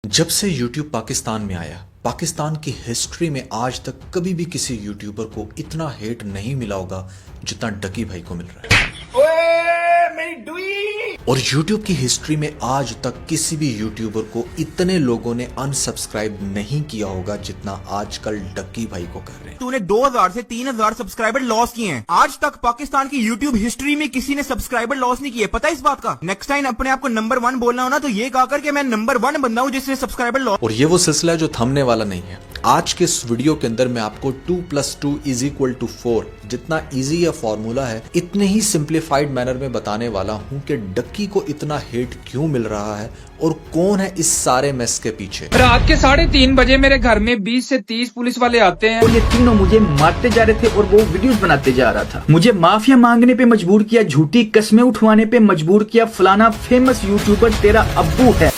जब से YouTube पाकिस्तान में आया, पाकिस्तान की हिस्ट्री में आज तक कभी भी किसी यूट्यूबर को इतना हेट नहीं मिला होगा जितना डकी भाई को मिल रहा है। और YouTube की हिस्ट्री में आज तक किसी भी यूट्यूबर को इतने लोगों ने अनसब्सक्राइब नहीं किया होगा जितना आजकल डकी भाई को कर रहे हैं। तूने 2000 से 3000 सब्सक्राइबर लॉस किए हैं। आज तक पाकिस्तान की यूट्यूब हिस्ट्री में किसी ने सब्सक्राइबर लॉस नहीं किए। पता है इस बात का? नेक्स्ट टाइम अपने आप को नंबर 1 बोलना हो ना तो ये कहकर कि मैं नंबर 1 बंदा हूँ जिसने सब्सक्राइबर लॉस। और ये वो सिलसिला है जो थमने वाला नहीं है। आज के इस वीडियो के अंदर मैं आपको 2 + 2 = 4 जितना इजी यह फॉर्मूला है इतने ही सिंप्लीफाइड मैनर में बताने वाला हूं कि डक्की को इतना हेट क्यों मिल रहा है और कौन है इस सारे मेस के पीछे। रात के 3:30 बजे मेरे घर में 20 से 30 पुलिस वाले आते हैं और ये तीनों मुझे मारते जा रहे थे और वो वीडियोस बनाते जा रहा था। मुझे माफिया मांगने पे मजबूर किया, झूठी कस्में उठवाने पे मजबूर किया, फलाना फेमस यूट्यूबर तेरा अब्बू है।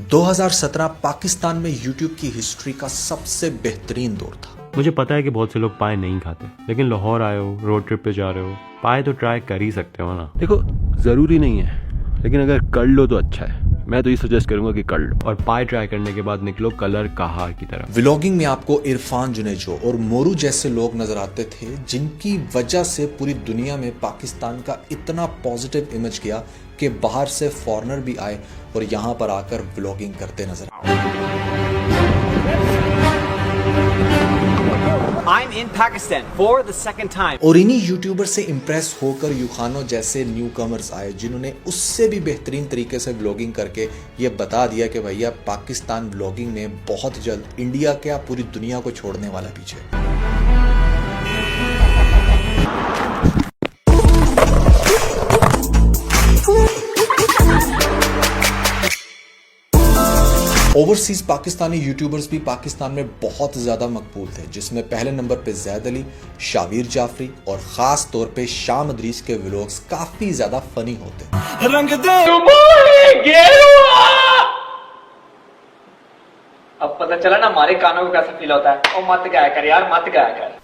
2017 पाकिस्तान में YouTube की हिस्ट्री का सबसे बेहतरीन दौर था। मुझे पता है कि बहुत से लोग पाए नहीं खाते, लेकिन लाहौर आए हो, रोड ट्रिप पे जा रहे हो, पाए तो ट्राई कर ही सकते हो ना। देखो ज़रूरी नहीं है, लेकिन अगर कर लो तो अच्छा है। मैं तो ये सजेस्ट करूंगा कि कर लो और पाए ट्राई करने के बाद निकलो कलर कहा की तरफ। व्लॉगिंग में आपको इरफान जुनेजो और मोरू जैसे लोग नजर आते थे जिनकी वजह से पूरी दुनिया में पाकिस्तान का इतना पॉजिटिव इमेज गया कि बाहर से फॉरेनर भी आए और यहाँ पर आकर व्लॉगिंग करते नजर आए। I'm in Pakistan for the second time. और इन्हीं यूट्यूबर से इंप्रेस होकर यूखानो जैसे न्यू कमर्स आए जिन्होंने उससे भी बेहतरीन तरीके से व्लॉगिंग करके ये बता दिया कि भैया पाकिस्तान व्लॉगिंग में बहुत जल्द इंडिया क्या पूरी दुनिया को छोड़ने वाला पीछे। ओवरसीज पाकिस्तानी यूट्यूबर्स भी पाकिस्तान में बहुत ज्यादा मकबूल थे, जिसमें पहले नंबर पे जैद अली, शाबिर जाफरी और खास तौर पे शाम अदरीस के व्लॉग्स काफी ज्यादा फनी होते हैं। अब पता चला ना हमारे कानों को कैसा फील होता है। ओ मत गाया कर यार, मत गाया कर।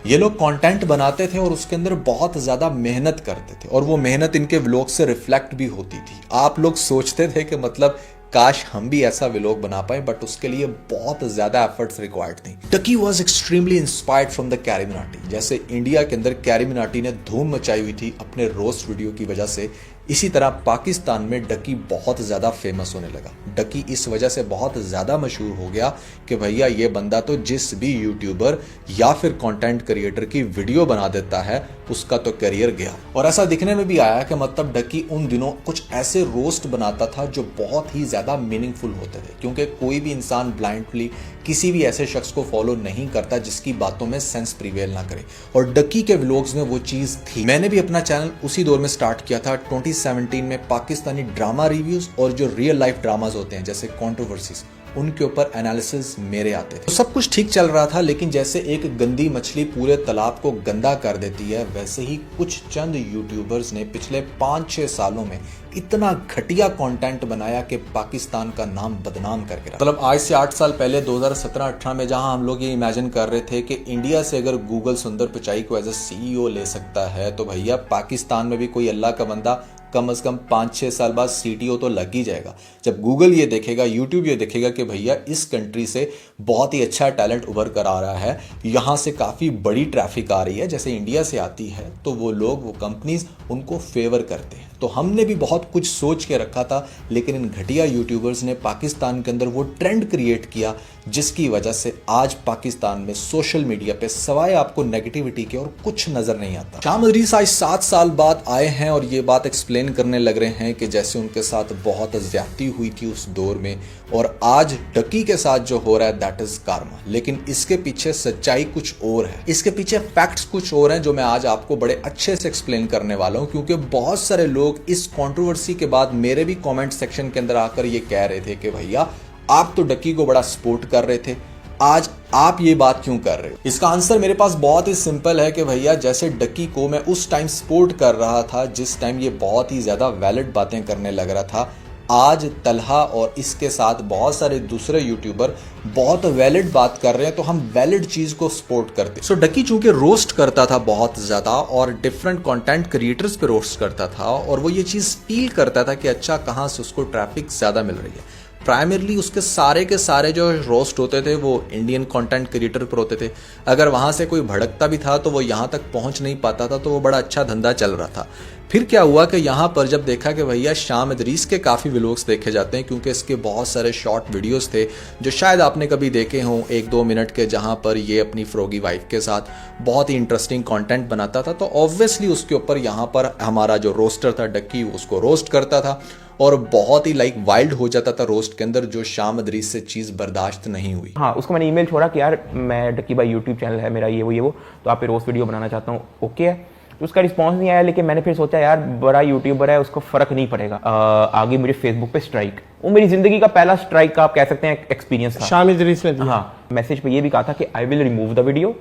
ये लोग कंटेंट बनाते थे और उसके अंदर बहुत ज्यादा मेहनत करते थे और वो मेहनत इनके व्लॉग से रिफ्लेक्ट भी होती थी। आप लोग सोचते थे कि मतलब काश हम भी ऐसा व्लॉग बना पाए, बट उसके लिए बहुत ज्यादा एफर्ट्स रिक्वायर्ड थी। Ducky was extremely inspired from the CarryMinati. जैसे इंडिया के अंदर कैरीमिनाटी ने धूम मचाई हुई थी अपने रोस्ट वीडियो की वजह से, इसी तरह पाकिस्तान में डकी बहुत ज्यादा फेमस होने लगा। डकी इस वजह से बहुत ज्यादा मशहूर हो गया कि भैया ये बंदा तो जिस भी यूट्यूबर या फिर कंटेंट क्रिएटर की वीडियो बना देता है उसका तो करियर गया। और ऐसा दिखने में भी आया कि मतलब डकी उन दिनों कुछ ऐसे रोस्ट बनाता था जो बहुत ही ज्यादा मीनिंगफुल होते थे, क्योंकि कोई भी इंसान ब्लाइंडली किसी भी ऐसे शख्स को फॉलो नहीं करता जिसकी बातों में सेंस प्रिवेल ना करे, और डकी के व्लॉग्स में वो चीज थी। मैंने भी अपना चैनल उसी दौर में स्टार्ट किया था 2017 में। पाकिस्तानी ड्रामा रिव्यूज और जो रियल लाइफ ड्रामाज होते हैं जैसे कंट्रोवर्सीज, उनके ऊपर एनालिसिस मेरे आते थे। तो सब कुछ ठीक चल रहा था, लेकिन जैसे एक गंदी मछली पूरे तालाब को गंदा कर देती है, वैसे ही कुछ चंद यूट्यूबर्स ने पिछले 5-6 सालों में इतना घटिया कंटेंट बनाया कि पाकिस्तान का नाम बदनाम करके रखा। मतलब आज से 8 साल पहले 2017-18 में जहां हम लोग ये इमेजिन कर रहे थे कि इंडिया से अगर गूगल सुंदर पिचाई को एज ए CEO ले सकता है, तो भैया पाकिस्तान में भी कोई अल्लाह का बंदा कम से कम 5-6 साल बाद CTO तो लग ही जाएगा। जब गूगल ये देखेगा, यूट्यूब ये देखेगा कि भैया इस कंट्री से बहुत ही अच्छा टैलेंट उभर कर आ रहा है, यहाँ से काफ़ी बड़ी ट्रैफिक आ रही है जैसे इंडिया से आती है, तो वो लोग, वो कंपनीज उनको फेवर करते हैं। तो हमने भी बहुत कुछ सोच के रखा था, लेकिन इन घटिया यूट्यूबर्स ने पाकिस्तान के अंदर वो ट्रेंड क्रिएट किया जिसकी वजह से आज पाकिस्तान में सोशल मीडिया पे सवाए आपको नेगेटिविटी के और कुछ नजर नहीं आता। शाम अदरीस आज 7 साल बाद आए हैं और ये बात एक्सप्लेन करने लग रहे हैं कि जैसे उनके साथ बहुत ज्यादती हुई थी उस दौर में, और आज डकी के साथ जो हो रहा है दैट इज कार्मा। लेकिन इसके पीछे सच्चाई कुछ और है, इसके पीछे फैक्ट्स कुछ और हैं जो मैं आज आपको बड़े अच्छे से एक्सप्लेन करने वाला हूं, क्योंकि बहुत सारे लोग इस कंट्रोवर्सी के बाद मेरे भी कमेंट सेक्शन के अंदर आकर ये कह रहे थे कि भैया आप तो डकी को बड़ा सपोर्ट कर रहे थे, आज आप ये बात क्यों कर रहे हो। इसका आंसर मेरे पास बहुत ही सिंपल है कि भैया जैसे डकी को मैं उस टाइम सपोर्ट कर रहा था जिस टाइम ये बहुत ही ज्यादा वैलिड बातें करने लग रहा था, आज तलहा और इसके साथ बहुत सारे दूसरे यूट्यूबर बहुत वैलिड बात कर रहे हैं, तो हम वैलिड चीज को सपोर्ट करते हैं। सो डकी चूंकि रोस्ट करता था बहुत ज्यादा और डिफरेंट कंटेंट क्रिएटर्स पे रोस्ट करता था, और वो ये चीज फील करता था कि अच्छा कहाँ से उसको ट्रैफिक ज्यादा मिल रही है। प्राइमरली उसके सारे के सारे जो रोस्ट होते थे वो इंडियन कंटेंट क्रिएटर पर होते थे। अगर वहां से कोई भड़कता भी था तो वो यहाँ तक पहुंच नहीं पाता था, तो वो बड़ा अच्छा धंधा चल रहा था। फिर क्या हुआ कि यहाँ पर जब देखा कि भैया शाम इदरीस के काफ़ी व्लॉग्स देखे जाते हैं, क्योंकि इसके बहुत सारे शॉर्ट वीडियोस थे जो शायद आपने कभी देखे हों 1-2 मिनट के, जहाँ पर ये अपनी फ्रोगी वाइफ के साथ बहुत ही इंटरेस्टिंग कंटेंट बनाता था। तो ऑब्वियसली उसके ऊपर यहाँ पर हमारा जो रोस्टर था डक्की उसको रोस्ट करता था और बहुत ही वाइल्ड हो जाता था रोस्ट के अंदर, जो शाम इदरीस से चीज़ बर्दाश्त नहीं हुई। हाँ, उसको मैंने ईमेल छोड़ा कि यार मैं डक्की भाई यूट्यूब चैनल है मेरा, ये वो तो आप पे रोस्ट वीडियो बनाना चाहता हूँ, ओके है। तो उसका रिस्पांस नहीं आया, लेकिन मैंने फिर सोचा यार बड़ा यूट्यूबर है, उसको फर्क नहीं पड़ेगा। आगे मुझे फेसबुक पे स्ट्राइक, वो मेरी जिंदगी का पहला स्ट्राइक का आप कह सकते हैं एक्सपीरियंस था। शाम इदरीस ने हाँ, मैसेज पे ये भी कहा था कि I will remove the video,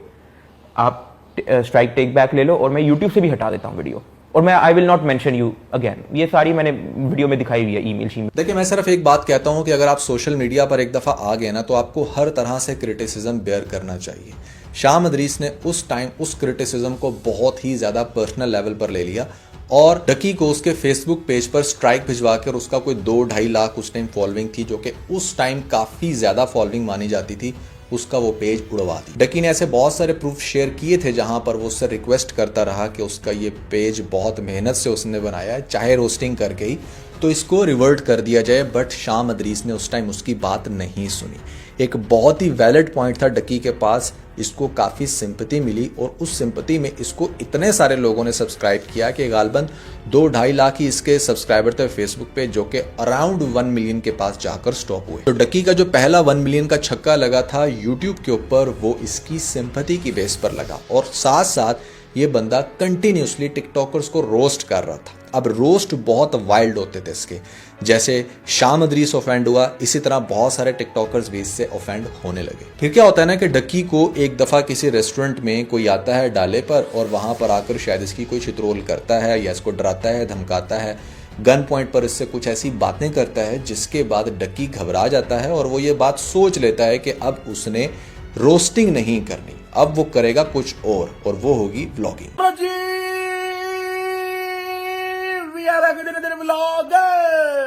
आप स्ट्राइक टेक बैक ले लो और मैं यूट्यूब से भी हटा देता हूँ वीडियो, और मैं I will not mention you again. ये सारी मैंने वीडियो में दिखाई हुई है ईमेल शीमेल। देखिए मैं सिर्फ एक बात कहता हूं कि अगर आप सोशल मीडिया पर एक दफ़ा आ गए ना, तो आपको हर तरह से क्रिटिसिज्म बेयर करना चाहिए। शाम इदरीस ने उस टाइम उस क्रिटिसिज्म को बहुत ही ज़्यादा पर्सनल लेवल पर ले लिया और डकी को उसके फेसबुक पेज पर स्ट्राइक भिजवा कर, उसका कोई 2-2.5 लाख उस टाइम फॉलोइंग थी, जो कि उस टाइम काफ़ी ज़्यादा फॉलोइंग मानी जाती थी, उसका वो पेज उड़वा दी। डकी ने ऐसे बहुत सारे प्रूफ शेयर किए थे जहां पर वो उससे रिक्वेस्ट करता रहा कि उसका ये पेज बहुत मेहनत से उसने बनाया है, चाहे रोस्टिंग करके ही, तो इसको रिवर्ट कर दिया जाए। बट शाम इदरीस ने उस टाइम उसकी बात नहीं सुनी। एक बहुत ही वैलिड पॉइंट था डकी के पास, इसको काफ़ी सिंपैथी मिली और उस सिंपैथी में इसको इतने सारे लोगों ने सब्सक्राइब किया कि गालबन 2-2.5 लाख ही इसके सब्सक्राइबर थे फेसबुक पे, जो कि अराउंड 1 मिलियन के पास जाकर स्टॉप हुए। तो डकी का जो पहला 1 मिलियन का छक्का लगा था यूट्यूब के ऊपर, वो इसकी सिंपैथी की बेस पर लगा, और साथ साथ ये बंदा कंटिन्यूसली टिकटॉकर्स को रोस्ट कर रहा था। अब रोस्ट बहुत वाइल्ड होते थे इसके, जैसे शाम इदरीस ऑफेंड हुआ, इसी तरह बहुत सारे टिकटॉकर्स भी इससे ऑफेंड होने लगे। फिर क्या होता है ना कि डक्की को एक दफ़ा किसी रेस्टोरेंट में कोई आता है डाले पर, और वहाँ पर आकर शायद इसकी कोई चित्रोल करता है या इसको डराता है, धमकाता है, गन पॉइंट पर इससे कुछ ऐसी बातें करता है, जिसके बाद डक्की घबरा जाता है और वो ये बात सोच लेता है कि अब उसने रोस्टिंग नहीं करनी, अब वो करेगा कुछ और वो होगी व्लॉगिंग।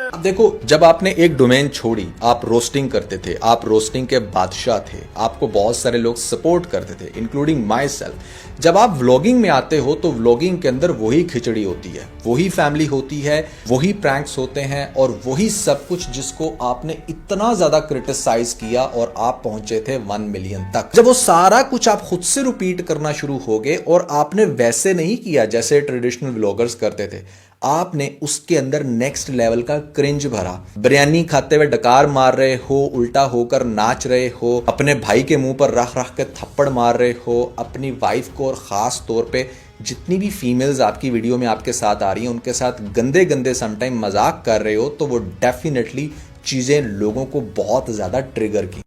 अब देखो, जब आपने एक डोमेन छोड़ी, आप रोस्टिंग करते थे, आप रोस्टिंग के बादशाह थे, आपको बहुत सारे लोग सपोर्ट करते थे इंक्लूडिंग माई सेल्फ। जब आप व्लॉगिंग में आते हो तो व्लॉगिंग के अंदर वही खिचड़ी होती है, वही फैमिली होती है, वही प्रैंक्स होते हैं और वही सब कुछ जिसको आपने इतना ज्यादा क्रिटिसाइज किया और आप पहुंचे थे 1 मिलियन तक। जब वो सारा कुछ आप खुद से रिपीट करना शुरू हो गए और आपने वैसे नहीं किया जैसे ट्रेडिशनल व्लॉगर्स करते थे, आपने उसके अंदर नेक्स्ट लेवल का क्रिंज भरा। बिरयानी खाते हुए डकार मार रहे हो, उल्टा होकर नाच रहे हो, अपने भाई के मुंह पर रख रख के थप्पड़ मार रहे हो, अपनी वाइफ को और खास तौर पे जितनी भी फीमेल्स आपकी वीडियो में आपके साथ आ रही हैं उनके साथ गंदे गंदे समटाइम मजाक कर रहे हो, तो वो डेफिनेटली चीजें लोगों को बहुत ज्यादा ट्रिगर की।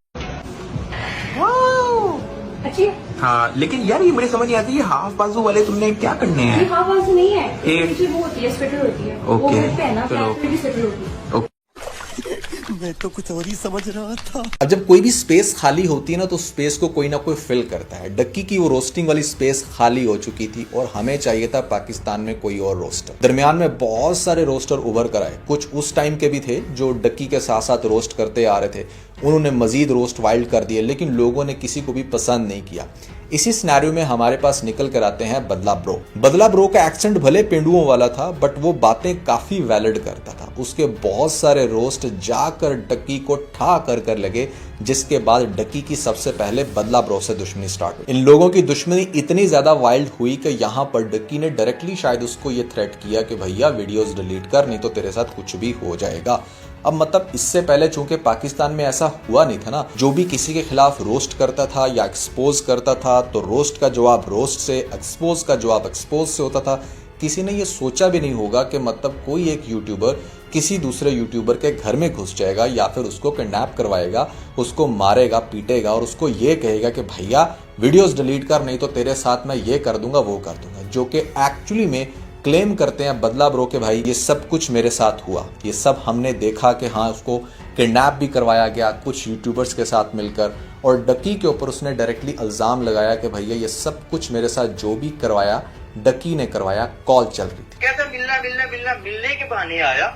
हाँ, लेकिन यार ये मुझे समझ नहीं आती, ये हाफ बाजू वाले तुमने क्या करने हैं? हाफ बाजू नहीं है, एक वो होती है, स्वेटर होती है। ओके, वो पहना चलो। भी स्वेटर होती है। मैं तो कुछ और ही समझ रहा था। अब जब कोई भी स्पेस खाली होती है ना, तो स्पेस को कोई ना कोई फिल करता है। डक्की की वो रोस्टिंग वाली स्पेस खाली हो चुकी थी और हमें चाहिए था पाकिस्तान में कोई और रोस्टर। दरमियान में बहुत सारे रोस्टर उभर कर आए, कुछ उस टाइम के भी थे जो डक्की के साथ साथ रोस्ट करते आ रहे थे, उन्होंने मजीद रोस्ट वाइल्ड कर दिए, लेकिन लोगों ने किसी को भी पसंद नहीं किया। इसी सिनेरियो में हमारे पास निकल कर आते हैं बदला ब्रो। बदला ब्रो का एक्सेंट भले पेंडुओं वाला था, बट वो बातें काफी वैलिड करता था। उसके बहुत सारे रोस्ट जाकर डक्की को ठा कर लगे, जिसके बाद डक्की की सबसे पहले बदला ब्रो से दुश्मनी स्टार्ट हुई। इन लोगों की दुश्मनी इतनी ज्यादा वाइल्ड हुई कि यहाँ पर डक्की ने डायरेक्टली शायद उसको ये थ्रेट किया कि भैया वीडियोस डिलीट कर, नहीं तो तेरे साथ कुछ भी हो जाएगा। अब मतलब इससे पहले चूंकि पाकिस्तान में ऐसा हुआ नहीं था ना, जो भी किसी के खिलाफ रोस्ट करता था या एक्सपोज करता था तो रोस्ट का जवाब रोस्ट से, एक्सपोज का जवाब एक्सपोज से होता था। किसी ने ये सोचा भी नहीं होगा कि मतलब कोई एक यूट्यूबर किसी दूसरे यूट्यूबर के घर में घुस जाएगा या फिर उसको किडनैप करवाएगा, उसको मारेगा, पीटेगा और उसको ये कहेगा कि भैया वीडियोस डिलीट कर, नहीं तो तेरे साथ मैं ये कर दूंगा वो कर दूंगा, जो कि एक्चुअली में क्लेम करते हैं बदला ब्रो के भाई ये सब कुछ मेरे साथ हुआ, ये सब हमने देखा कि हाँ उसको किडनैप भी करवाया गया कुछ यूट्यूबर्स के साथ मिलकर, और डकी के ऊपर उसने डायरेक्टली इल्ज़ाम लगाया कि भैया ये सब कुछ मेरे साथ जो भी करवाया डकी ने करवाया, कॉल चल रही थी। कहता मिलने के बहाने आया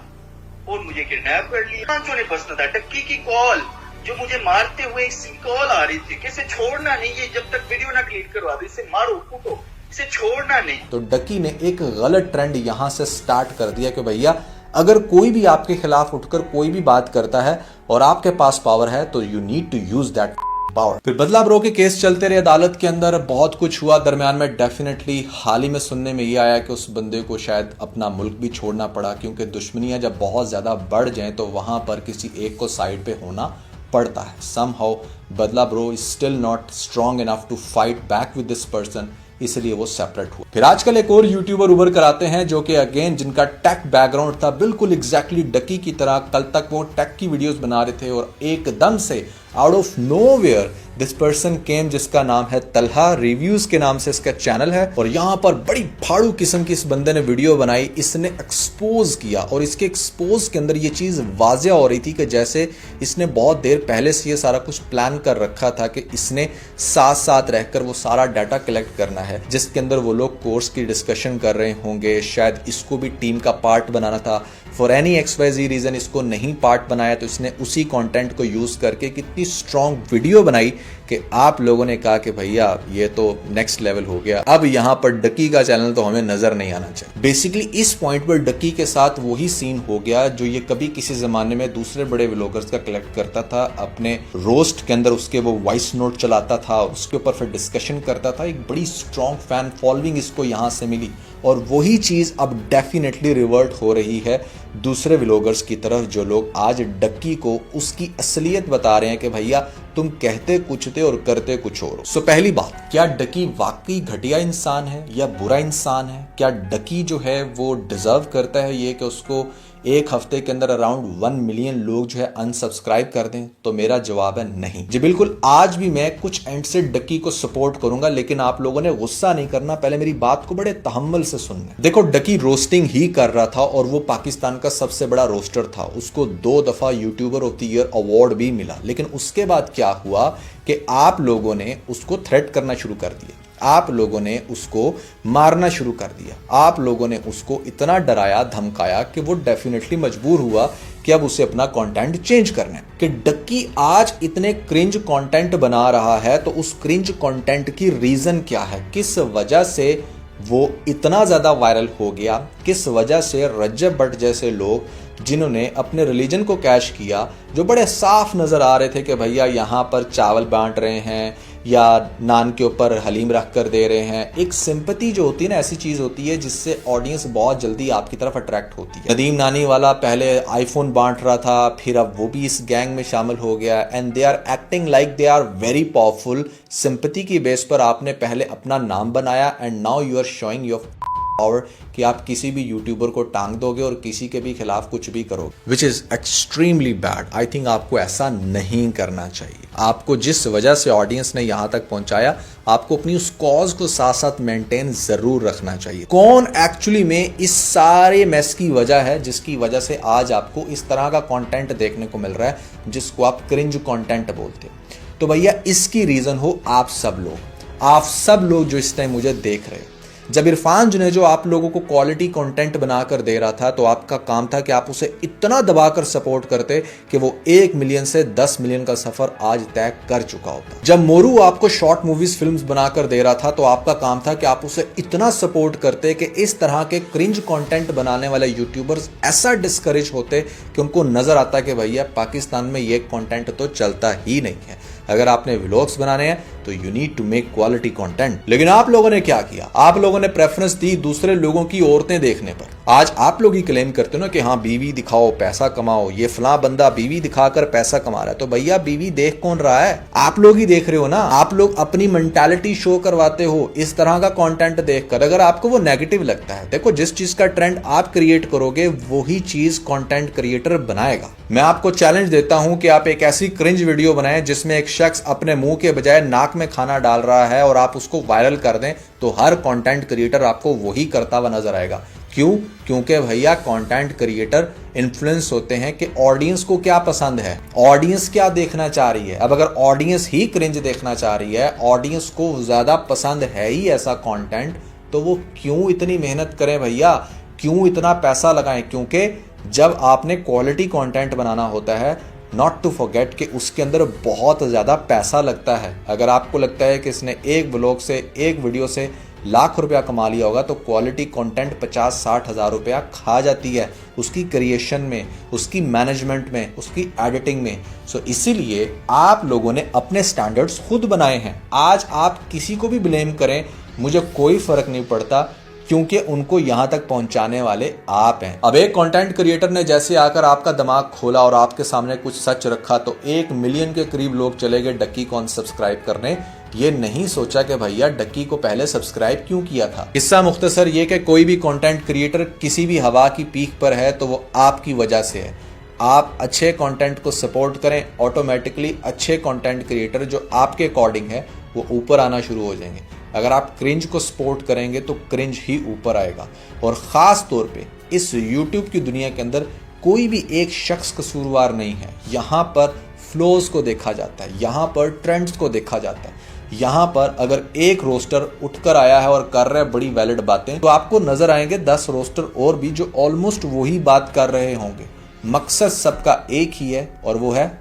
और मुझे किडनैप कर लिया। पांचों ने बसना था, डक्की की कॉल जो मुझे मारते हुए कॉल आ रही थी कि इसे छोड़ना नहीं, ये जब तक वीडियो ना क्लियर करवा दो, इसे मारो कूटो, इसे छोड़ना नहीं। तो डकी ने एक गलत ट्रेंड यहां से स्टार्ट कर दिया कि भैया अगर कोई भी आपके खिलाफ उठकर कोई भी बात करता है और आपके पास पावर है तो you need to use that power. फिर बदला ब्रो के केस चलते रहे अदालत के अंदर, बहुत कुछ हुआ दरमियान में। डेफिनेटली हाल ही में सुनने में ये आया कि उस बंदे को शायद अपना मुल्क भी छोड़ना पड़ा, क्योंकि दुश्मनियां जब बहुत ज्यादा बढ़ जाएं तो वहां पर किसी एक को साइड पे होना पड़ता है। समहाउ बदला bro is still not strong enough to fight back with this person, इसलिए वो सेपरेट हुआ। फिर आजकल एक और यूट्यूबर उभर कर आते हैं जो कि अगेन जिनका टेक बैकग्राउंड था बिल्कुल एग्जैक्टली डकी की तरह। कल तक वो टेक की वीडियोस बना रहे थे और एकदम से out of nowhere this person came, जिसका नाम है तलहा रिव्यूज के नाम से इसका चैनल है, और यहाँ पर बड़ी फाड़ू किस्म की इस बंदे ने वीडियो बनाई। इसने एक्सपोज किया और इसके एक्सपोज के अंदर ये चीज वाज़ेह हो रही थी कि जैसे इसने बहुत देर पहले से ये सारा कुछ प्लान कर रखा था कि इसने साथ साथ रहकर वो सारा डाटा कलेक्ट करना है, जिसके अंदर वो लोग कोर्स की डिस्कशन कर रहे होंगे। शायद इसको भी टीम का पार्ट बनाना था, फॉर एनी XYZ रीजन इसको नहीं पार्ट बनाया, तो इसने उसी कंटेंट को यूज करके कितनी स्ट्रॉन्ग वीडियो बनाई कि आप लोगों ने कहा कि भैया ये तो नेक्स्ट लेवल हो गया, अब यहां पर डकी का चैनल तो हमें नजर नहीं आना चाहिए। बेसिकली इस पॉइंट पर डकी के साथ वही सीन हो गया जो ये कभी किसी जमाने में दूसरे बड़े व्लॉगर्स का कलेक्ट करता था, अपने रोस्ट के अंदर उसके वो वॉइस नोट चलाता था, उसके ऊपर फिर डिस्कशन करता था। एक बड़ी स्ट्रॉन्ग फैन फॉलोइंग इसको यहां से मिली, और वही चीज अब डेफिनेटली रिवर्ट हो रही है दूसरे व्लॉगर्स की तरफ, जो लोग आज डक्की को उसकी असलियत बता रहे हैं कि भैया तुम कहते कुछ थे और करते कुछ और। सो पहली बात, क्या डक्की वाकई घटिया इंसान है या बुरा इंसान है? क्या डक्की जो है वो डिजर्व करता है ये कि उसको एक हफ्ते के अंदर अराउंड 1 मिलियन लोग जो है अनसब्सक्राइब कर दें? तो मेरा जवाब है नहीं जी, बिल्कुल। आज भी मैं कुछ एंड से डक्की को सपोर्ट करूंगा, लेकिन आप लोगों ने गुस्सा नहीं करना, पहले मेरी बात को बड़े तहम्मुल से सुनना। देखो डक्की रोस्टिंग ही कर रहा था और वो पाकिस्तान का सबसे बड़ा रोस्टर था, उसको 2 दफा YouTuber of the year award भी मिला। लेकिन उसके बाद क्या हुआ कि आप लोगों ने उसको थ्रेट करना शुरू कर दिया, आप लोगों ने उसको मारना शुरू कर दिया, आप लोगों ने उसको इतना डराया धमकाया कि वो डेफिनेटली मजबूर हुआ कि अब उसे अपना कंटेंट चेंज करना है। कि डक्की आज इतने क्रिंज कंटेंट बना रहा है तो उस क्रिंज कंटेंट की रीजन क्या है, किस वजह से वो इतना ज्यादा वायरल हो गया, किस वजह से रज्जब भट्ट जैसे लोग जिन्होंने अपने रिलीजन को कैश किया, जो बड़े साफ नजर आ रहे थे कि भैया यहाँ पर चावल बांट रहे हैं या नान के ऊपर हलीम रख कर दे रहे हैं। एक सिंपैथी जो होती है ना, ऐसी चीज होती है जिससे ऑडियंस बहुत जल्दी आपकी तरफ अट्रैक्ट होती है। नदीम नानी वाला पहले आईफोन बांट रहा था, फिर अब वो भी इस गैंग में शामिल हो गया, and they are acting like they are very powerful. Sympathy की बेस पर आपने पहले अपना नाम बनाया and now you are showing your power कि आप किसी भी यूट्यूबर को टांग दोगे और किसी के भी खिलाफ कुछ भी करोगे, which is extremely bad. I think आपको ऐसा नहीं करना चाहिए। आपको जिस वजह से ऑडियंस ने यहां तक पहुंचाया, आपको अपनी उस कॉज को साथ साथ मेंटेन जरूर रखना चाहिए। कौन एक्चुअली में इस सारे मेस की वजह है जिसकी वजह से आज आपको इस तरह का कंटेंट देखने को मिल रहा है जिसको आप क्रिंज कंटेंट बोलते हो? तो भैया इसकी रीजन हो आप सब लोग जो इस टाइम मुझे देख रहे हो। जब इरफान जुनेजो आप लोगों को क्वालिटी कंटेंट बनाकर दे रहा था तो आपका काम था कि आप उसे इतना दबाकर सपोर्ट करते कि वो 1 मिलियन से 10 मिलियन का सफर आज तय कर चुका होता। जब मोरू आपको शॉर्ट मूवीज फिल्म्स बनाकर दे रहा था तो आपका काम था कि आप उसे इतना सपोर्ट करते कि इस तरह के क्रिंज कंटेंट बनाने वाले यूट्यूबर्स ऐसा डिस्करेज होते कि उनको नजर आता कि भैया पाकिस्तान में ये कंटेंट तो चलता ही नहीं है। अगर आपने व्लॉग्स बनाने हैं तो you need to make quality content. लेकिन आप लोगों ने क्या किया? आप लोगों ने प्रेफरेंस दी दूसरे लोगों की औरतें देखने पर। आज आप लोग ही क्लेम करते हो ना कि हाँ बीवी दिखाओ पैसा कमाओ, ये फलां बंदा बीवी दिखाकर पैसा कमा रहा है। तो भैया बीवी देख कौन रहा है? आप लोग ही देख रहे हो ना। आप लोग अपनी मेंटालिटी शो करवाते हो इस तरह का कंटेंट देखकर। अगर आपको वो नेगेटिव लगता है, देखो जिस चीज का ट्रेंड आप क्रिएट करोगे वही चीज कंटेंट क्रिएटर बनाएगा। मैं आपको चैलेंज देता हूं कि आप एक ऐसी क्रिंज वीडियो बनाएं जिसमें एक शख्स अपने मुंह के बजाय नाक में खाना डाल रहा है और आप उसको वायरल कर दें, तो हर कंटेंट क्रिएटर आपको वही करता हुआ नजर आएगा। क्यों? क्योंकि भैया कंटेंट क्रिएटर इन्फ्लुएंस होते हैं कि ऑडियंस को क्या पसंद है, ऑडियंस क्या देखना चाह रही है। अब अगर ऑडियंस ही क्रिंज देखना चाह रही है, ऑडियंस को ज्यादा पसंद है ही ऐसा कंटेंट, तो वो क्यों इतनी मेहनत करें भैया, क्यों इतना पैसा लगाएं? क्योंकि जब आपने क्वालिटी कंटेंट बनाना होता है, नॉट टू फॉरगेट कि उसके अंदर बहुत ज़्यादा पैसा लगता है। अगर आपको लगता है कि इसने एक ब्लॉग से, एक वीडियो से लाख रुपया कमा लिया होगा, तो क्वालिटी कंटेंट 50-60 हज़ार रुपया खा जाती है उसकी क्रिएशन में, उसकी मैनेजमेंट में, उसकी एडिटिंग में। सो इसीलिए आप लोगों ने अपने स्टैंडर्ड्स खुद बनाए हैं। आज आप किसी को भी ब्लेम करें, मुझे कोई फर्क नहीं पड़ता, क्योंकि उनको यहां तक पहुंचाने वाले आप हैं। अब एक कंटेंट क्रिएटर ने जैसे आकर आपका दिमाग खोला और आपके सामने कुछ सच रखा, तो 1 मिलियन के करीब लोग चले गए डक्की को अनसब्सक्राइब करने। ये नहीं सोचा कि भैया डक्की को पहले सब्सक्राइब क्यों किया था। किस्सा मुख्तसर ये कि कोई भी कंटेंट क्रिएटर किसी भी हवा की पीक पर है तो वो आपकी वजह से है। आप अच्छे कंटेंट को सपोर्ट करें, ऑटोमेटिकली अच्छे कंटेंट क्रिएटर जो आपके अकॉर्डिंग है वो ऊपर आना शुरू हो जाएंगे। अगर आप क्रिंज को सपोर्ट करेंगे तो क्रिंज ही ऊपर आएगा। और ख़ास तौर पे इस YouTube की दुनिया के अंदर कोई भी एक शख्स कसूरवार नहीं है। यहाँ पर फ्लोज को देखा जाता है, यहाँ पर ट्रेंड्स को देखा जाता है। यहाँ पर अगर एक रोस्टर उठकर आया है और कर रहा है बड़ी वैलिड बातें, तो आपको नजर आएंगे 10 रोस्टर और भी जो ऑलमोस्ट वही बात कर रहे होंगे। मकसद सबका एक ही है और वो है,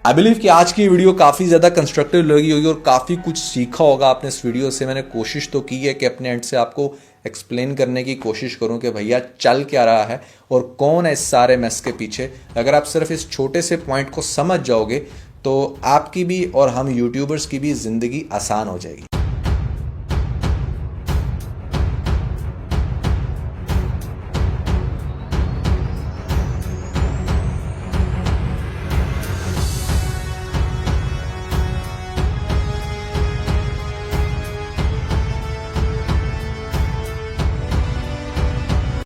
आई बिलीव कि आज की वीडियो काफ़ी ज़्यादा कंस्ट्रक्टिव लगी होगी और काफ़ी कुछ सीखा होगा आपने इस वीडियो से। मैंने कोशिश तो की है कि अपने एंड से आपको एक्सप्लेन करने की कोशिश करूं कि भैया चल क्या रहा है और कौन है इस सारे मैस के पीछे। अगर आप सिर्फ इस छोटे से पॉइंट को समझ जाओगे तो आपकी भी और हम यूट्यूबर्स की भी ज़िंदगी आसान हो जाएगी।